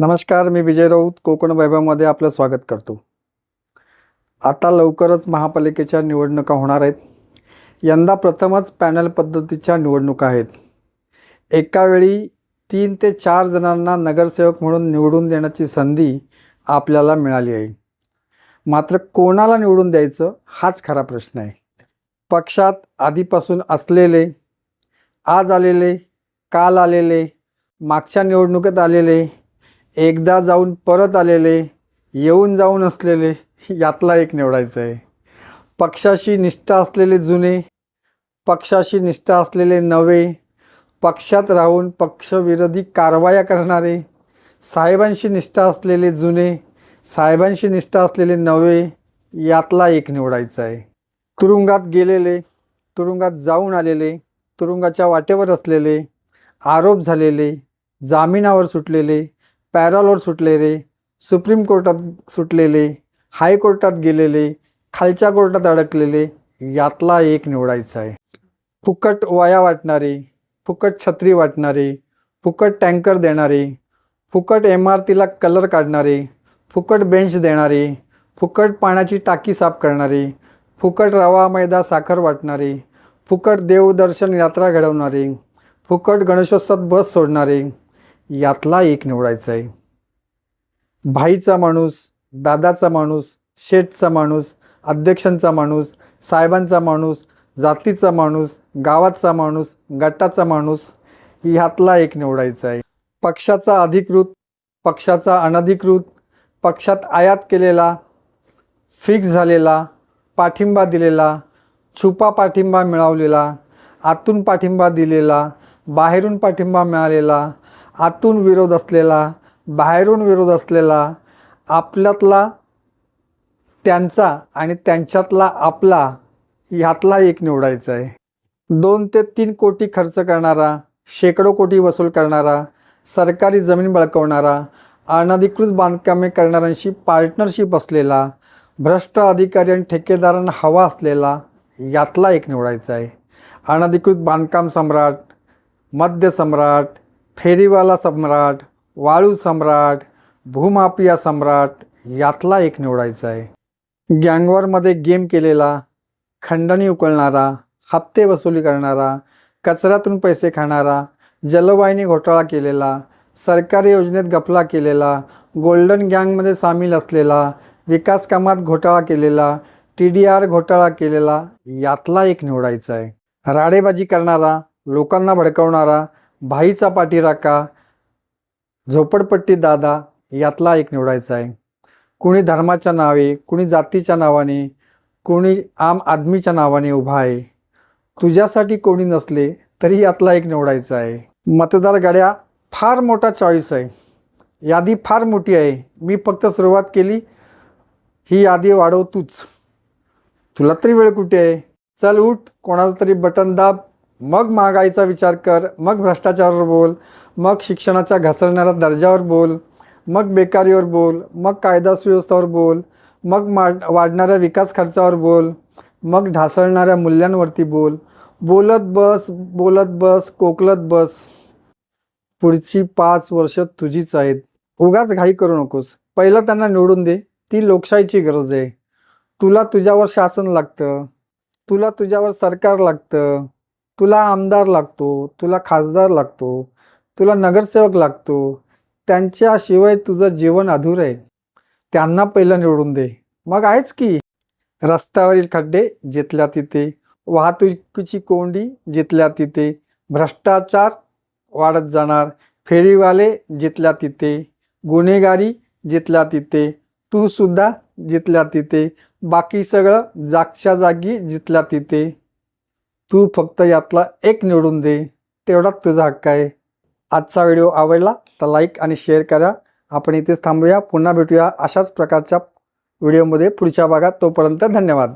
नमस्कार, मी विजय राऊत कोकण वैभवमध्ये आपलं स्वागत करतो। आता लवकरच महापालिकेच्या निवडणुका होणार आहेत। यंदा प्रथमच पॅनल पद्धतीच्या निवडणुका आहेत। एका वेळी 3 ते 4 जणांना नगरसेवक म्हणून निवडून देण्याची संधी आपल्याला मिळाली आहे। मात्र कोणाला निवडून द्यायचं हाच खरा प्रश्न आहे। पक्षात आधीपासून असलेले, आज आलेले, काल आलेले, मागच्या निवडणुकीत आलेले, एकदा जाऊन परत आलेले, येऊन जाऊन असलेले, यातला एक निवडायचं आहे। पक्षाशी निष्ठा असलेले जुने, पक्षाशी निष्ठा असलेले नवे, पक्षात राहून पक्षविरोधी कारवाया करणारे, साहेबांशी निष्ठा असलेले जुने, साहेबांशी निष्ठा असलेले नवे, यातला एक निवडायचा आहे। तुरुंगात गेलेले, तुरुंगात जाऊन आलेले, तुरुंगाच्या वाटेवर असलेले, आरोप झालेले, जामिनावर सुटलेले, पॅरोलवर सुटलेले, सुप्रीम कोर्टात सुटलेले, हायकोर्टात गेलेले, खालच्या कोर्टात अडकलेले, यातला एक निवडायचा आहे। फुकट वाया वाटणारे, फुकट छत्री वाटणारे, फुकट टँकर देणारे, फुकट MRTला कलर काढणारे, फुकट बेंच देणारे, फुकट पाण्याची टाकी साफ करणारे, फुकट रवा मैदा साखर वाटणारे, फुकट देवदर्शन यात्रा घडवणारे, फुकट गणेशोत्सवात बस सोडणारे, यातला एक निवडायचा आहे। भाईचा माणूस, दादाचा माणूस, शेठचा माणूस, अध्यक्षांचा माणूस, साहेबांचा माणूस, जातीचा माणूस, गावाचा माणूस, गटाचा माणूस, यातला एक निवडायचा आहे। पक्षाचा अधिकृत, पक्षाचा अनधिकृत, पक्षात आयात केलेला, फिक्स झालेला, पाठिंबा दिलेला, छुपा पाठिंबा मिळवलेला, आतून पाठिंबा दिलेला, बाहेरून पाठिंबा मिळालेला, आतून विरोध असलेला, बाहेरून विरोध असलेला, आपल्यातला त्यांचा आणि त्यांच्यातला आपला, ह्यातला एक निवडायचा आहे। 2 ते 3 कोटी खर्च करणारा, शेकडो कोटी वसूल करणारा, सरकारी जमीन बळकावणारा, अनधिकृत बांधकामे करणाऱ्यांशी पार्टनरशिप असलेला, भ्रष्ट अधिकारी आणि ठेकेदारांना हवा असलेला, यातला एक निवडायचा आहे। अनधिकृत बांधकाम सम्राट, मद्य सम्राट, फेरीवाला सम्राट, वाळू सम्राट, भूमाफिया सम्राट, यातला एक निवडायचा आहे। गँगवॉरमध्ये गेम केलेला, खंडणी उकळणारा, हप्ते वसुली करणारा, कचऱ्यातून पैसे खाणारा, जलवाहिनी घोटाळा केलेला, सरकारी योजनेत घपला केलेला, गोल्डन गँगमध्ये सामील असलेला, विकास कामात घोटाळा केलेला, TDR घोटाळा केलेला, यातला एक निवडायचा आहे। राडेबाजी करणारा, लोकांना भडकवणारा, भाईचा पाठीराखा, झोपडपट्टी दादा, यातला एक निवडायचा आहे। कुणी धर्माच्या नावे, कुणी जातीच्या नावाने, कुणी आम आदमीच्या नावाने उभा आहे। तुझ्यासाठी कोणी नसले तरी यातला एक निवडायचा आहे। मतदार गाड्या फार मोठा चॉईस आहे, यादी फार मोठी आहे। मी फक्त सुरुवात केली, ही यादी वाढव तूच, तुला तरी वेळ कुठे आहे? चल उठ, कोणाचं तरी बटन दाब, मग महागाईचा विचार कर, मग भ्रष्टाचारावर बोल, मग शिक्षणाच्या घसरणाऱ्या दर्जावर बोल, मग बेकारीवर बोल, मग कायदा सुव्यवस्थेवर बोल, मग वाढणाऱ्या विकास खर्चावर बोल, मग ढासळणाऱ्या मूल्यांवरती बोल। बोलत बस, कोकलत बस। पुढची 5 वर्ष तुझीच आहेत। उगाच घाई करू नकोस, पहिलं त्यांना निवडून दे, ती लोकशाहीची गरज आहे। तुला तुझ्यावर शासन लागतं, तुला तुझ्यावर सरकार लागतं, तुला आमदार लागतो, तुला खासदार लागतो, तुला नगरसेवक लागतो, त्यांच्याशिवाय तुझं जीवन अधुरं आहे। त्यांना पहिलं निवडून दे, मग आहेच की रस्त्यावरील खड्डे जिथल्या तिथे, वाहतुकीची कोंडी जिथल्या तिथे, भ्रष्टाचार वाढत जाणार, फेरीवाले जिथल्या तिथे, गुन्हेगारी जिथल्या तिथे, तू सुद्धा जिथल्या तिथे, बाकी सगळं जागच्या जागी जिथल्या तिथे। तू फक्त यातला एक निवडून दे, तेवढाच तुझा हक्क आहे। आजचा व्हिडिओ आवडला तर लाईक आणि शेअर करा। आपण इथेच थांबूया, पुन्हा भेटूया अशाच प्रकारच्या व्हिडिओमध्ये पुढच्या भागात। तोपर्यंत धन्यवाद।